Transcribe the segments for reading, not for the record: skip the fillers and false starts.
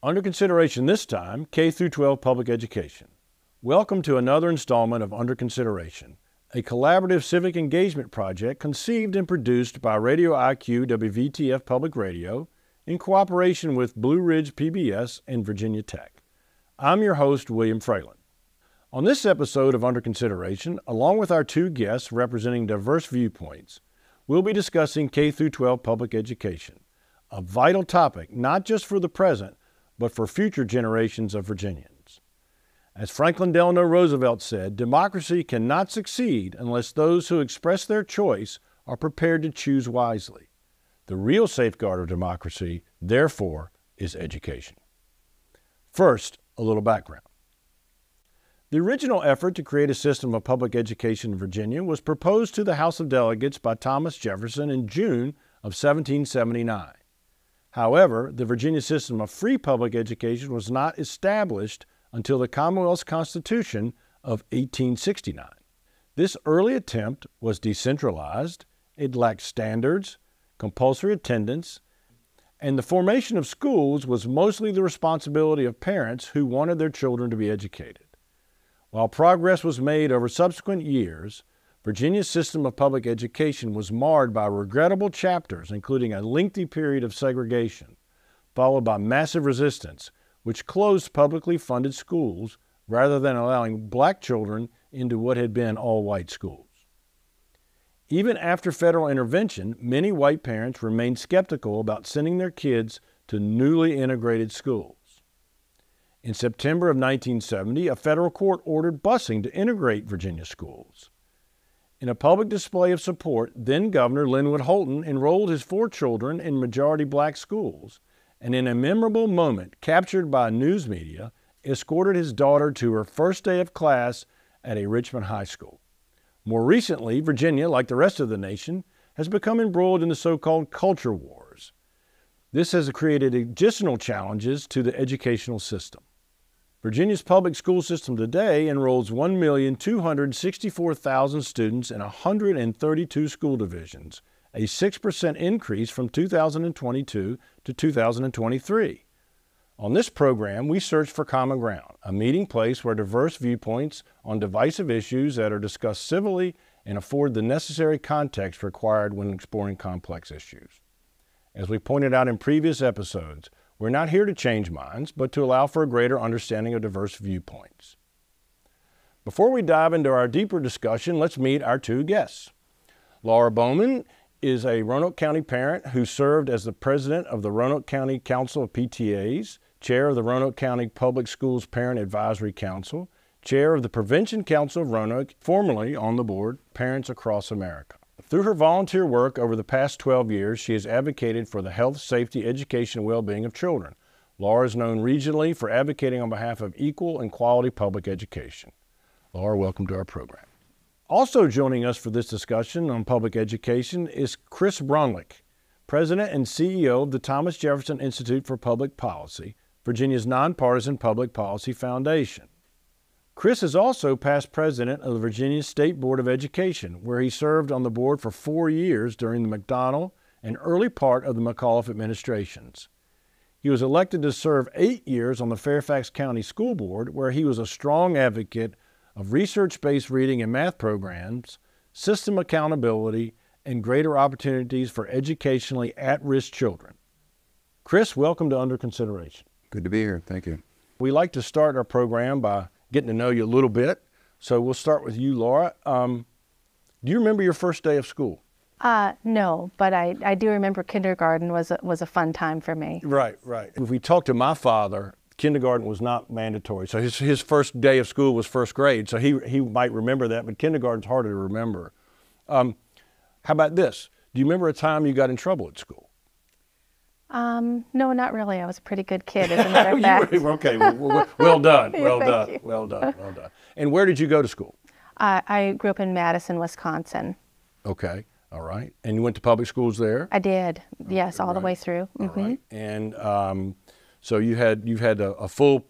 Under consideration this time, K through 12 public education. Welcome to another installment of Under Consideration, a collaborative civic engagement project conceived and produced by Radio IQ WVTF Public Radio in cooperation with Blue Ridge PBS and Virginia Tech. I'm your host, William Fralin. On this episode of Under Consideration, along with our two guests representing diverse viewpoints, we'll be discussing K through 12 public education, a vital topic not just for the present, but for future generations of Virginians. As Franklin Delano Roosevelt said, democracy cannot succeed unless those who express their choice are prepared to choose wisely. The real safeguard of democracy, therefore, is education. First, a little background. The original effort to create a system of public education in Virginia was proposed to the House of Delegates by Thomas Jefferson in June of 1779. However, the Virginia system of free public education was not established until the Commonwealth's Constitution of 1869. This early attempt was decentralized, it lacked standards, compulsory attendance, and the formation of schools was mostly the responsibility of parents who wanted their children to be educated. While progress was made over subsequent years, Virginia's system of public education was marred by regrettable chapters, including a lengthy period of segregation, followed by massive resistance, which closed publicly funded schools rather than allowing black children into what had been all-white schools. Even after federal intervention, many white parents remained skeptical about sending their kids to newly integrated schools. In September of 1970, a federal court ordered busing to integrate Virginia schools. In a public display of support, then-Governor Linwood Holton enrolled his 4 children in majority black schools, and in a memorable moment captured by news media, escorted his daughter to her first day of class at a Richmond high school. More recently, Virginia, like the rest of the nation, has become embroiled in the so-called culture wars. This has created additional challenges to the educational system. Virginia's public school system today enrolls 1,264,000 students in 132 school divisions, a 6% increase from 2022 to 2023. On this program, we search for common ground, a meeting place where diverse viewpoints on divisive issues that are discussed civilly and afford the necessary context required when exploring complex issues. As we pointed out in previous episodes, we're not here to change minds, but to allow for a greater understanding of diverse viewpoints. Before we dive into our deeper discussion, let's meet our two guests. Laura Bowman is a Roanoke County parent who served as the president of the Roanoke County Council of PTAs, chair of the Roanoke County Public Schools Parent Advisory Council, chair of the Prevention Council of Roanoke, formerly on the board Parents Across America. Through her volunteer work over the past 12 years, she has advocated for the health, safety, education, and well-being of children. Laura is known regionally for advocating on behalf of equal and quality public education. Laura, welcome to our program. Also joining us for this discussion on public education is Chris Brunlick, President and CEO of the Thomas Jefferson Institute for Public Policy, Virginia's nonpartisan public policy foundation. Chris is also past president of the Virginia State Board of Education, where he served on the board for 4 years during the McDonnell and early part of the McAuliffe administrations. He was elected to serve 8 years on the Fairfax County School Board, where he was a strong advocate of research-based reading and math programs, system accountability, and greater opportunities for educationally at-risk children. Chris, welcome to Under Consideration. Good to be here. Thank you. We like to start our program by getting to know you a little bit. So we'll start with you, Laura. Do you remember your first day of school? No, but I do remember kindergarten was a fun time for me. Right. If we talk to my father, kindergarten was not mandatory. So his first day of school was first grade. So he might remember that, but kindergarten's harder to remember. How about this? Do you remember a time you got in trouble at school? No, not really. I was a pretty good kid, as a matter of fact. Okay, well done, Thank you. well done. And where did you go to school? I grew up in Madison, Wisconsin. Okay, all right. And you went to public schools there? I did, yes, all the way through. All right. And so you've had a full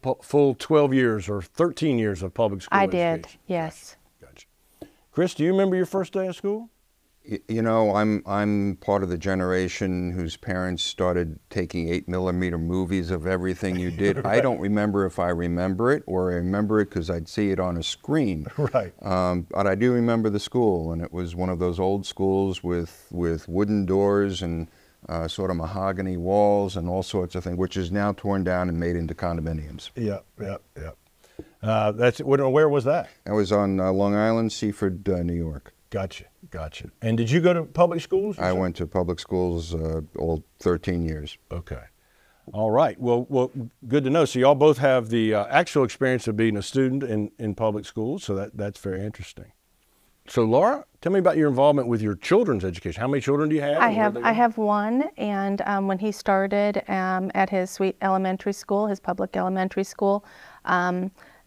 12 years or 13 years of public school education. I did, yes. Gotcha. Chris, do you remember your first day of school? You know, I'm part of the generation whose parents started taking 8mm movies of everything you did. Right. I don't remember if I remember it, or I remember it because I'd see it on a screen. Right. But I do remember the school, and it was one of those old schools with wooden doors and sort of mahogany walls and all sorts of things, which is now torn down and made into condominiums. Yep, yep, yep. Where was that? That was on Long Island, Seaford, New York. Gotcha, gotcha. And did you go to public schools? I went to public schools all 13 years. Okay. All right. Well, good to know. So y'all both have the actual experience of being a student in public schools, so that's very interesting. So Laura, tell me about your involvement with your children's education. How many children do you have? I have one, and when he started at his Sweet Elementary School, his public elementary school,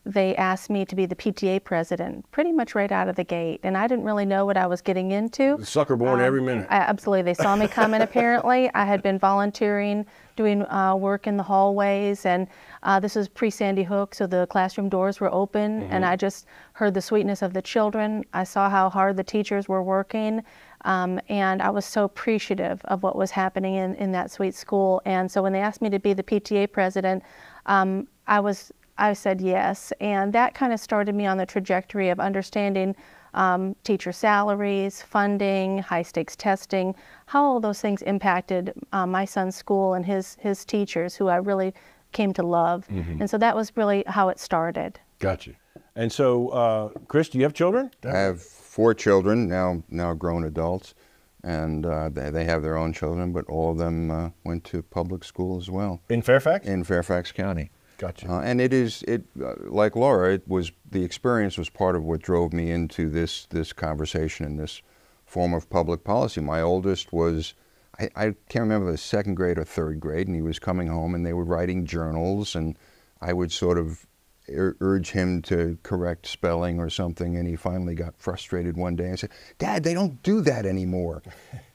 they asked me to be the PTA president pretty much right out of the gate, and I didn't really know what I was getting into. The sucker born every minute. Absolutely. They saw me coming, apparently. I had been volunteering, doing work in the hallways, and this was pre-Sandy Hook, so the classroom doors were open, and I just heard the sweetness of the children. I saw how hard the teachers were working, and I was so appreciative of what was happening in that sweet school. And so when they asked me to be the PTA president, I said yes, and that kind of started me on the trajectory of understanding teacher salaries, funding, high-stakes testing, how all those things impacted my son's school and his teachers, who I really came to love. And so that was really how it started. Gotcha. And so, Chris, do you have children? I have 4 children, now grown adults, and they have their own children, but all of them went to public school as well. In Fairfax? In Fairfax County. Gotcha. And like Laura, the experience was part of what drove me into this conversation and this form of public policy. My oldest was, I can't remember, the 2nd grade or 3rd grade, and he was coming home and they were writing journals, and I would sort of urge him to correct spelling or something, and he finally got frustrated one day and said, "Dad, they don't do that anymore."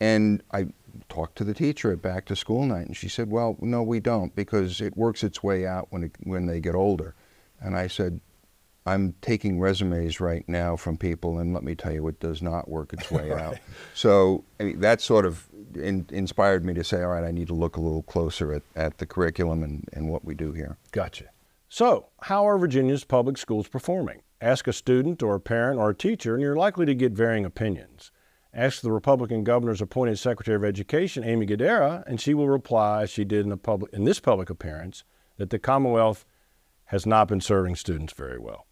And I talked to the teacher at back to school night, and she said, "Well, no, we don't, because it works its way out when they get older." And I said, "I'm taking resumes right now from people, and let me tell you, it does not work its way out." So I mean, that sort of inspired me to say, all right, I need to look a little closer at the curriculum and what we do here. Gotcha. So, how are Virginia's public schools performing? Ask a student or a parent or a teacher, and you're likely to get varying opinions. Ask the Republican governor's appointed Secretary of Education, Amy Guidera, and she will reply, as she did in this public appearance, that the Commonwealth has not been serving students very well.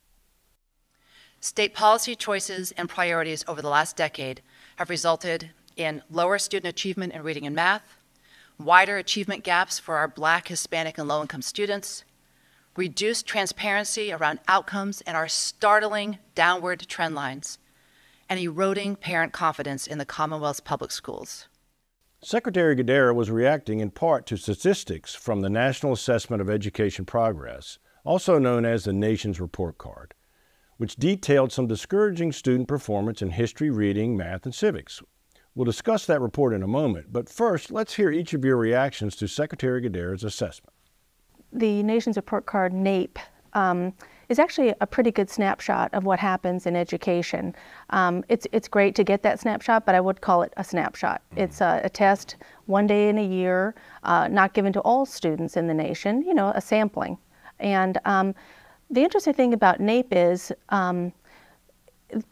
State policy choices and priorities over the last decade have resulted in lower student achievement in reading and math, wider achievement gaps for our Black, Hispanic, and low-income students, reduced transparency around outcomes and our startling downward trend lines, and eroding parent confidence in the Commonwealth's public schools. Secretary Guidera was reacting in part to statistics from the National Assessment of Education Progress, also known as the Nation's Report Card, which detailed some discouraging student performance in history, reading, math, and civics. We'll discuss that report in a moment, but first, let's hear each of your reactions to Secretary Guidera's assessment. The Nation's Report Card, NAEP, is actually a pretty good snapshot of what happens in education. It's great to get that snapshot, but I would call it a snapshot. It's a test one day in a year, not given to all students in the nation, a sampling. And the interesting thing about NAEP is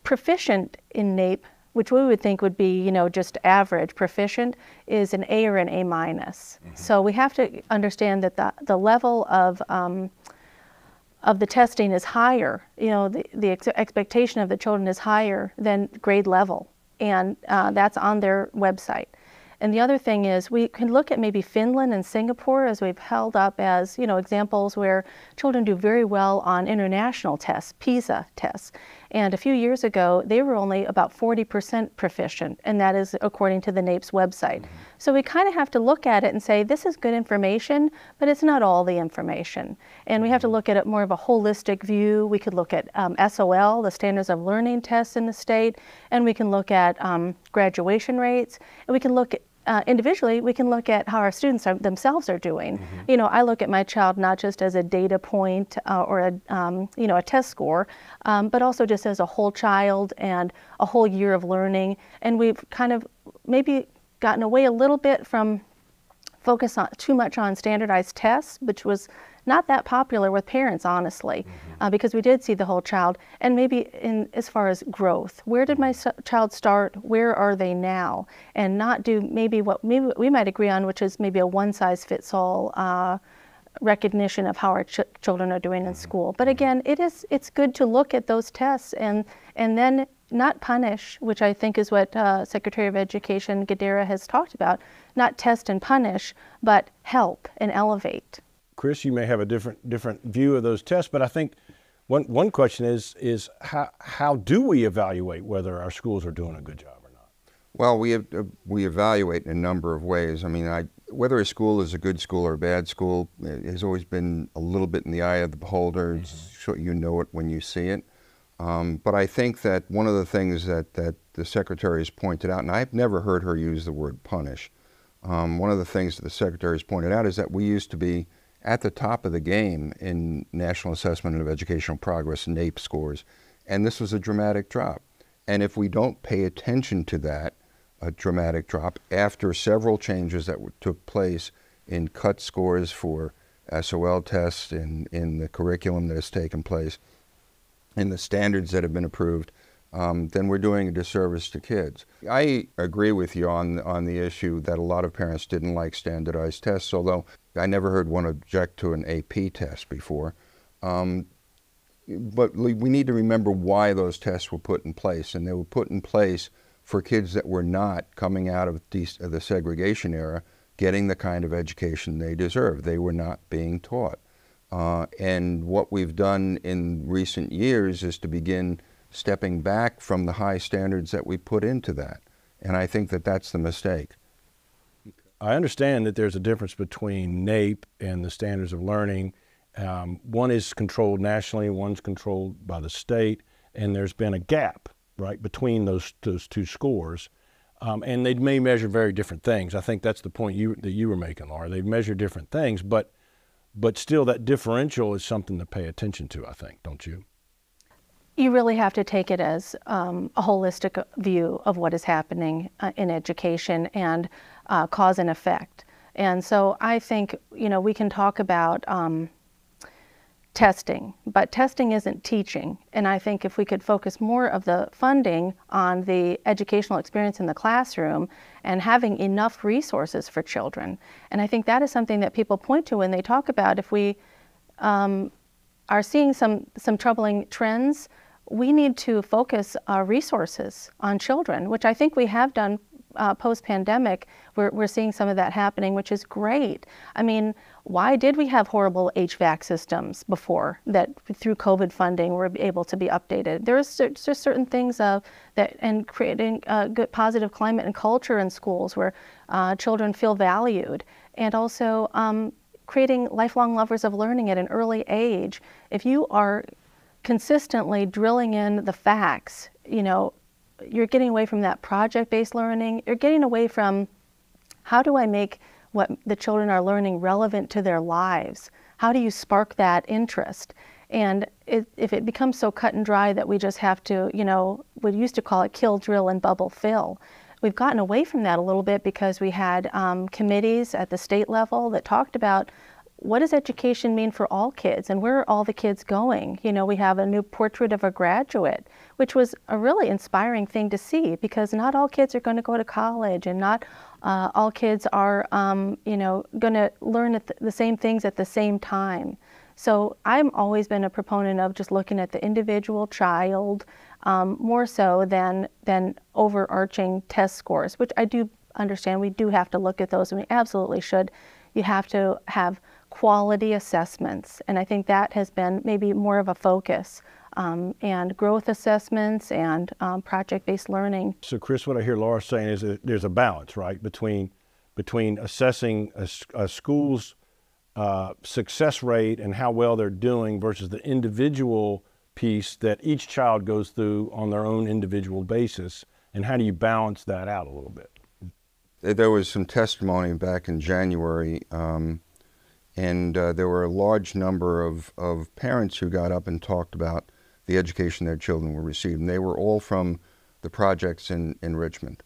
proficient in NAEP, which we would think would be, just average. Proficient is an A or an A minus. So we have to understand that the level of the testing is higher. The expectation of the children is higher than grade level, and that's on their website. And the other thing is we can look at maybe Finland and Singapore as we've held up as, examples where children do very well on international tests, PISA tests. And a few years ago, they were only about 40% proficient, and that is according to the NAEP's website. So we kind of have to look at it and say, this is good information, but it's not all the information. And we have to look at it more of a holistic view. We could look at SOL, the Standards of Learning tests in the state, and we can look at graduation rates, and we can look individually, we can look at how our students themselves are doing. You know, I look at my child not just as a data point or a test score, but also just as a whole child and a whole year of learning. And we've kind of maybe gotten away a little bit from focus on too much on standardized tests, which was not that popular with parents, honestly, because we did see the whole child. And maybe as far as growth, where did my child start? Where are they now? And not do maybe what we might agree on, which is maybe a one-size-fits-all recognition of how our children are doing in school. But again, it's good to look at those tests and then not punish, which I think is what Secretary of Education Gadara has talked about, not test and punish, but help and elevate. Chris, you may have a different view of those tests, but I think one question is how do we evaluate whether our schools are doing a good job or not? Well, we evaluate in a number of ways. I mean, whether a school is a good school or a bad school has always been a little bit in the eye of the beholder. So you know it when you see it. But I think that one of the things that the Secretary has pointed out, and I've never heard her use the word punish, one of the things that the Secretary has pointed out is that we used to be at the top of the game in National Assessment of Educational Progress, NAEP scores, and this was a dramatic drop. And if we don't pay attention to that, a dramatic drop, after several changes that took place in cut scores for SOL tests, in the curriculum that has taken place, in the standards that have been approved, then we're doing a disservice to kids. I agree with you on the issue that a lot of parents didn't like standardized tests, although I never heard one object to an AP test before. But we need to remember why those tests were put in place, and they were put in place for kids that were not coming out of the segregation era getting the kind of education they deserve. They were not being taught. And what we've done in recent years is to begin stepping back from the high standards that we put into that. And I think that that's the mistake. I understand that there's a difference between NAEP and the standards of learning. One is controlled nationally, one's controlled by the state, and there's been a gap, right, between those two scores. And they may measure very different things. I think that's the point that you were making, Laura. They measure different things, but still that differential is something to pay attention to, I think, don't you? You really have to take it as a holistic view of what is happening in education and cause and effect. And so I think, we can talk about testing, but testing isn't teaching. And I think if we could focus more of the funding on the educational experience in the classroom and having enough resources for children. And I think that is something that people point to when they talk about if we are seeing some troubling trends, we need to focus our resources on children, which I think we have done post-pandemic. We're seeing some of that happening, which is great. I mean, why did we have horrible HVAC systems before that through COVID funding were able to be updated? There's just certain things and creating a good positive climate and culture in schools where children feel valued, and also creating lifelong lovers of learning at an early age. If you are consistently drilling in the facts, you're getting away from that project-based learning. You're getting away from how do I make what the children are learning relevant to their lives? How do you spark that interest? And if it becomes so cut and dry that we just have to, we used to call it kill, drill, and bubble fill. We've gotten away from that a little bit because we had committees at the state level that talked about what does education mean for all kids and where are all the kids going? We have a new portrait of a graduate, which was a really inspiring thing to see because not all kids are going to go to college and not all kids are, going to learn the same things at the same time. So I've always been a proponent of just looking at the individual child more so than overarching test scores, which I do understand we do have to look at those and we absolutely should. You have to have quality assessments, and I think that has been maybe more of a focus, and growth assessments and project-based learning. So Chris, what I hear Laura saying is that there's a balance, right, between assessing a school's success rate and how well they're doing versus the individual piece that each child goes through on their own individual basis, and how do you balance that out a little bit? there was some testimony back in January, and there were a large number of parents who got up and talked about the education their children were receiving. They were all from the projects in Richmond.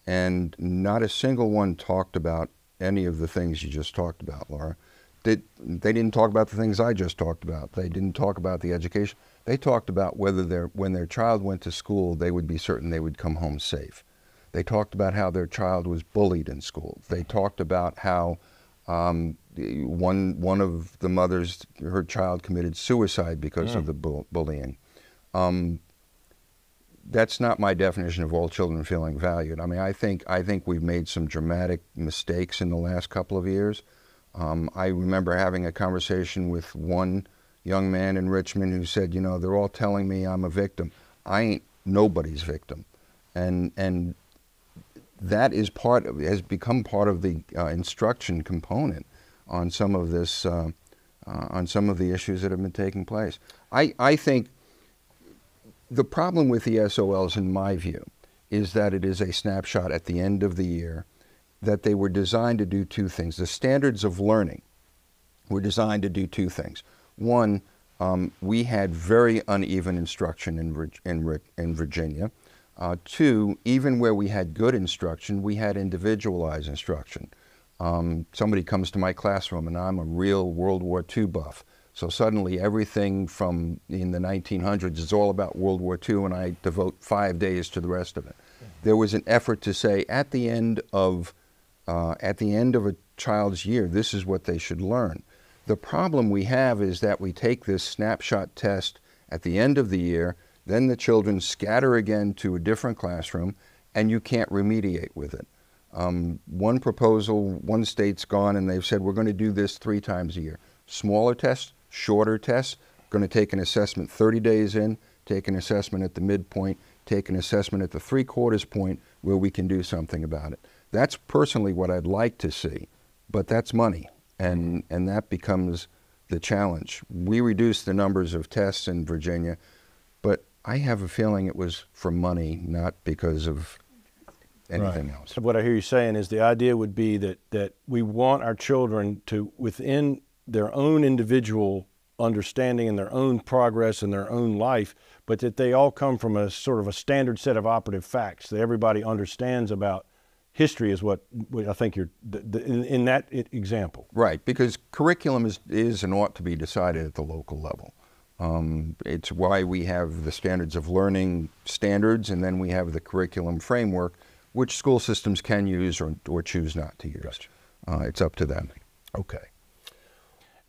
And not a single one talked about any of the things you just talked about, Laura. They didn't talk about the things I just talked about. They didn't talk about the education. They talked about whether when their child went to school, they would be certain they would come home safe. They talked about how their child was bullied in school. They talked about how one of the mothers, her child committed suicide because of the bullying. That's not my definition of all children feeling valued. I mean, I think we've made some dramatic mistakes in the last couple of years. I remember having a conversation with one young man in Richmond who said, you know, they're all telling me I'm a victim. I ain't nobody's victim. And that is has become part of the instruction component on some of this, on some of the issues that have been taking place. I think the problem with the SOLs, in my view, is that it is a snapshot at the end of the year, that they were designed to do two things. The standards of learning were designed to do two things. One, we had very uneven instruction in Virginia. Two, even where we had good instruction, we had individualized instruction. Somebody comes to my classroom and I'm a real World War II buff. So suddenly everything from in the 1900s is all about World War II, and I devote 5 days to the rest of it. There was an effort to say at the end of a child's year, this is what they should learn. The problem we have is that we take this snapshot test at the end of the year, then the children scatter again to a different classroom, and you can't remediate with it. One proposal, one state's gone and they've said we're going to do this 3 times a year. Smaller tests, shorter tests, going to take an assessment 30 days in, take an assessment at the midpoint, take an assessment at the 3/4 point where we can do something about it. That's personally what I'd like to see, but that's money, and that becomes the challenge. We reduced the numbers of tests in Virginia, but I have a feeling it was for money, not because of anything else. So what I hear you saying is the idea would be that we want our children to, within their own individual understanding and their own progress in their own life, but that they all come from a sort of a standard set of operative facts that everybody understands about history is what I think you're, in that example. Right, because curriculum is and ought to be decided at the local level. It's why we have the standards of learning standards, and then we have the curriculum framework, which school systems can use or choose not to use. Gotcha. It's up to them. Okay.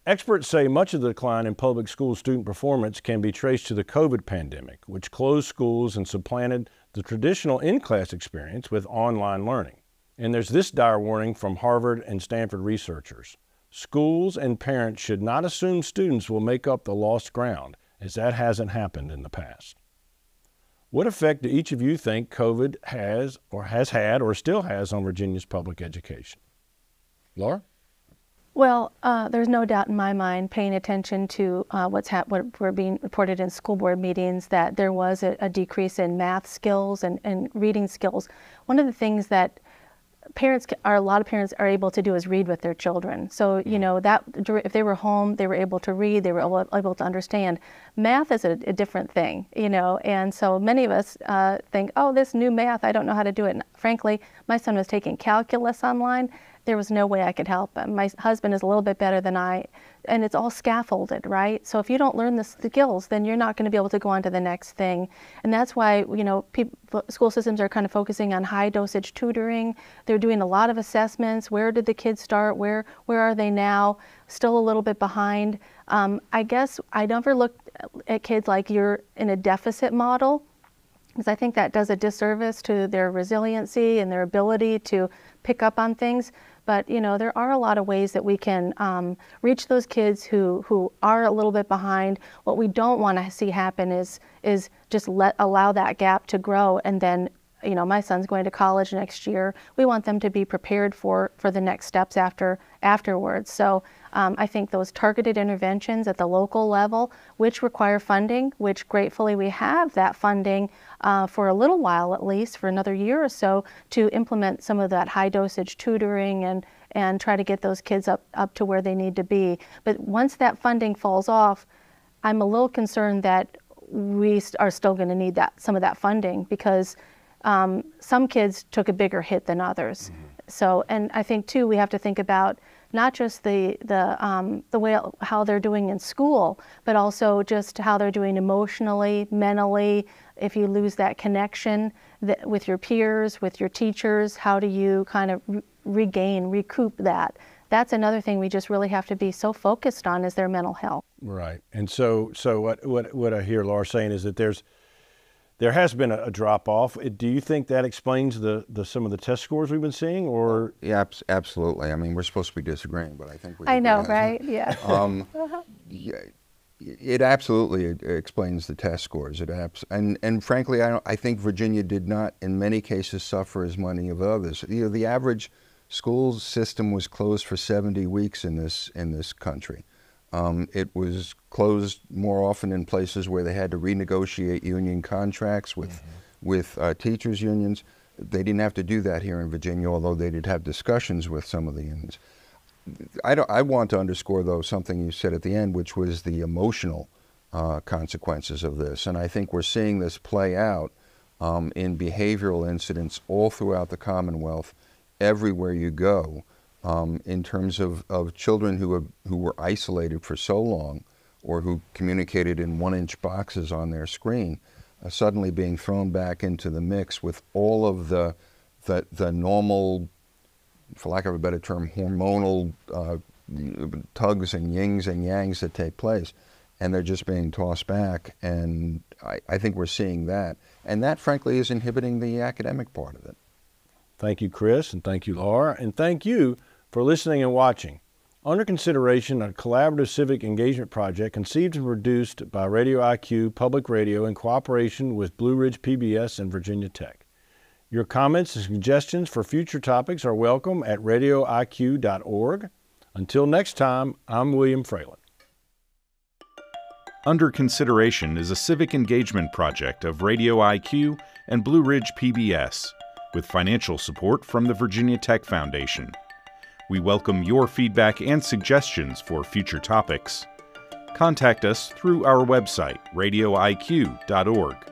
Experts say much of the decline in public school student performance can be traced to the COVID pandemic, which closed schools and supplanted the traditional in-class experience with online learning. And there's this dire warning from Harvard and Stanford researchers. Schools and parents should not assume students will make up the lost ground, as that hasn't happened in the past. What effect do each of you think COVID has or has had or still has on Virginia's public education? Laura? Well, there's no doubt in my mind, paying attention to what we're being reported in school board meetings, that there was a decrease in math skills and reading skills. One of the things that a lot of parents are able to do is read with their children. So, you know, that if they were home, they were able to read, they were able to understand. Math is a different thing, you know, and so many of us think, oh, this new math, I don't know how to do it. And frankly, my son was taking calculus online. There was no way I could help him. My husband is a little bit better than I, and it's all scaffolded, right? So if you don't learn the skills, then you're not going to be able to go on to the next thing. And that's why, you know, school systems are kind of focusing on high dosage tutoring. They're doing a lot of assessments. Where did the kids start? Where are they now? Still a little bit behind. I guess I never looked at kids like you're in a deficit model, because I think that does a disservice to their resiliency and their ability to pick up on things. But, you know, there are a lot of ways that we can reach those kids who are a little bit behind. What we don't want to see happen is just allow that gap to grow and then my son's going to college next year. We want them to be prepared for the next steps afterwards. So I think those targeted interventions at the local level, which require funding, which gratefully we have that funding for a little while, at least for another year or so, to implement some of that high dosage tutoring and try to get those kids up to where they need to be. But once that funding falls off, I'm a little concerned that we are still going to need some of that funding, because some kids took a bigger hit than others. So, and I think too, we have to think about not just the way how they're doing in school, but also just how they're doing emotionally, mentally. If you lose that connection with your peers, with your teachers, how do you kind of recoup that? That's another thing we just really have to be so focused on, is their mental health. Right. And so what I hear Laura saying is that there has been a drop off. Do you think that explains some of the test scores we've been seeing, or? Yeah, absolutely. I mean, we're supposed to be disagreeing, but I think we. I know, right? Yeah. Yeah. It absolutely explains the test scores. And frankly, I think Virginia did not, in many cases, suffer as many of others. The average school system was closed for 70 weeks in this country. It was closed more often in places where they had to renegotiate union contracts with teachers' unions. They didn't have to do that here in Virginia, although they did have discussions with some of the unions. I want to underscore, though, something you said at the end, which was the emotional consequences of this. And I think we're seeing this play out in behavioral incidents all throughout the Commonwealth, everywhere you go, in terms of children who were isolated for so long, or who communicated in 1-inch boxes on their screen, suddenly being thrown back into the mix with all of the normal, for lack of a better term, hormonal tugs and yings and yangs that take place, and they're just being tossed back. And I think we're seeing that, and that frankly is inhibiting the academic part of it. Thank you, Chris, and thank you, Laura, and thank you for listening and watching. Under Consideration, a collaborative civic engagement project conceived and produced by Radio IQ Public Radio in cooperation with Blue Ridge PBS and Virginia Tech. Your comments and suggestions for future topics are welcome at radioiq.org. Until next time, I'm William Fralin. Under Consideration is a civic engagement project of Radio IQ and Blue Ridge PBS, with financial support from the Virginia Tech Foundation. We welcome your feedback and suggestions for future topics. Contact us through our website, radioiq.org.